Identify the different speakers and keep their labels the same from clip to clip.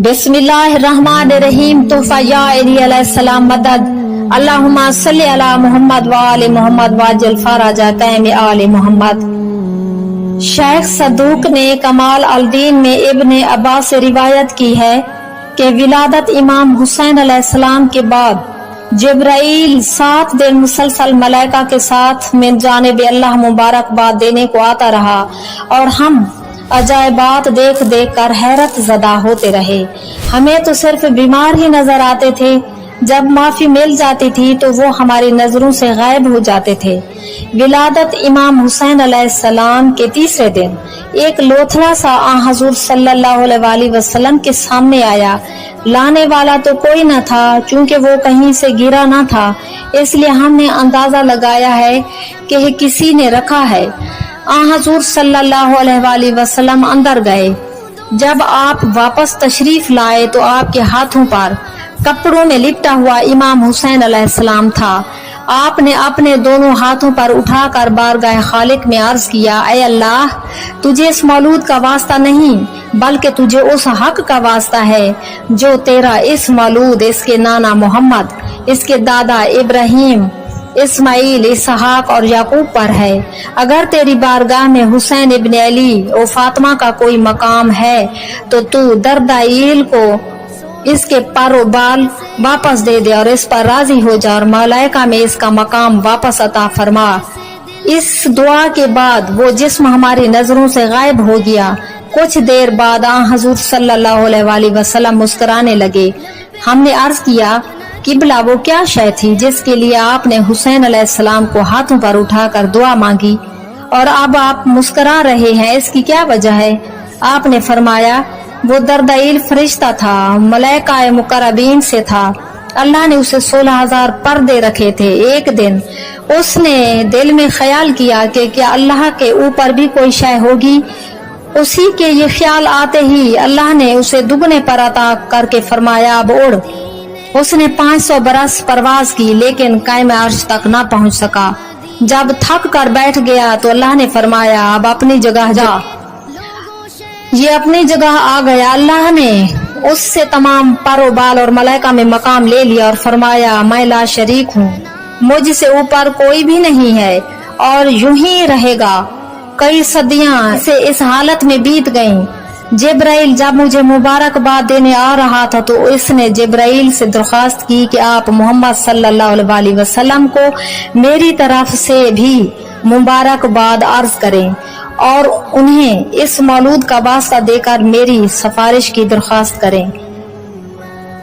Speaker 1: बिस्मिल्लाहिर्रहमानिर्रहीम। तोहफा या अली अलैहिस्सलाम मदद। अल्लाहुम्मा सल्ली अला मुहम्मद व आले मोहम्मद वाजल फराजा तैम आले मोहम्मद। शेख सदूक ने कमाल अल-दीन में इब्ने अब्बास से रिवायत की है कि विलादत इमाम हुसैन अलैहिस्सलाम के बाद जिब्राइल 7 दिन मुसलसल मलाइका के साथ में जानिब अल्लाह मुबारकबाद देने को आता रहा और हम अजायबात देख देख कर हैरत ज़दा होते रहे। हमें तो सिर्फ बीमार ही नजर आते थे, जब माफी मिल जाती थी तो वो हमारी नजरों से गायब हो जाते थे। विलादत इमाम हुसैन अलैहिस्सलाम के तीसरे दिन एक लोथड़ा सा हजूर सल्लल्लाहु अलैहि वसल्लम के सामने आया। लाने वाला तो कोई न था, चूंकि वो कहीं से गिरा न था, इसलिए हमने अंदाजा लगाया है कि किसी ने रखा है। हजूर सल्लल्लाहु अलैहि वसल्लम अंदर गए। जब आप वापस तशरीफ लाए तो आपके हाथों पर कपड़ों में लिपटा हुआ इमाम हुसैन अलैहिस्सलाम था। आपने अपने दोनों हाथों पर उठाकर बारगाह खालिक में अर्ज किया, ऐ अल्लाह, तुझे इस मौलूद का वास्ता नहीं बल्कि तुझे उस हक का वास्ता है जो तेरा इस मौलूद, इसके नाना मोहम्मद, इसके दादा इब्राहिम, इस्माइल, इसहाक और याकूब पर है। अगर तेरी बारगाह में हुसैन इब्न अली और फातिमा का कोई मकाम है तो तू दरदाइल को इसके पर बाल वापस दे दे और इस पर राजी हो जा और मलाइका में इसका मकाम वापस अता फरमा। इस दुआ के बाद वो जिस्म हमारी नजरों से गायब हो गया। कुछ देर बाद हजूर सल्लल्लाहु अलैहि वसल्लम मुस्कुराने लगे। हमने अर्ज किया, किबला, वो क्या शय थी जिसके लिए आपने हुसैन अलैहिस्सलाम को हाथों पर उठाकर दुआ मांगी और अब आप मुस्कुरा रहे हैं, इसकी क्या वजह है? आपने फरमाया, वो दरदाइल फरिश्ता था, मलाइका मुकर्रबीन से था। अल्लाह ने उसे 16,000 पर्दे रखे थे। एक दिन उसने दिल में ख्याल किया कि क्या अल्लाह के ऊपर भी कोई शय होगी। उसी के ये ख्याल आते ही अल्लाह ने उसे दुगने पर अता करके फरमाया, अब उड़। उसने 500 बरस परवाज की लेकिन कायम अर्श तक न पहुंच सका। जब थक कर बैठ गया तो अल्लाह ने फरमाया, अब अपनी जगह जा। ये अपनी जगह आ गया। अल्लाह ने उससे तमाम परो बाल और मलाइका में मकाम ले लिया और फरमाया, मैं ला शरीक हूँ, मुझसे ऊपर कोई भी नहीं है और यूं ही रहेगा। कई सदियां से इस हालत में बीत गईं। जिब्राइल जब मुझे मुबारकबाद देने आ रहा था तो इसने जिब्राइल से दरख्वास्त की कि आप मोहम्मद सल्लल्लाहु अलैहि वसल्लम को मेरी तरफ से भी मुबारकबाद अर्ज करें और उन्हें इस मौलूद का वास्ता देकर मेरी सिफारिश की दरख्वास्त करें।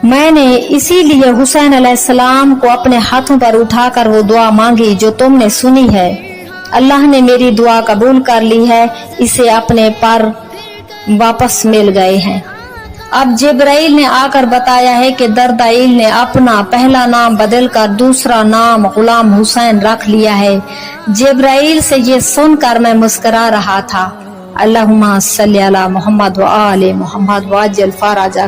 Speaker 1: मैंने इसीलिए हुसैन अलैहिस्सलाम को अपने हाथों पर उठाकर वो दुआ मांगी जो तुमने सुनी है। अल्लाह ने मेरी दुआ कबूल कर ली है, इसे अपने पर वापस मिल गए हैं। अब जिब्राइल ने आकर बताया है कि दरदाइल ने अपना पहला नाम बदलकर दूसरा नाम गुलाम हुसैन रख लिया है। जिब्राइल से ये सुनकर मैं मुस्कुरा रहा था। अल्लाहुम्मा सल्ली अला मुहम्मद व आले मोहम्मद वाजल फराजा।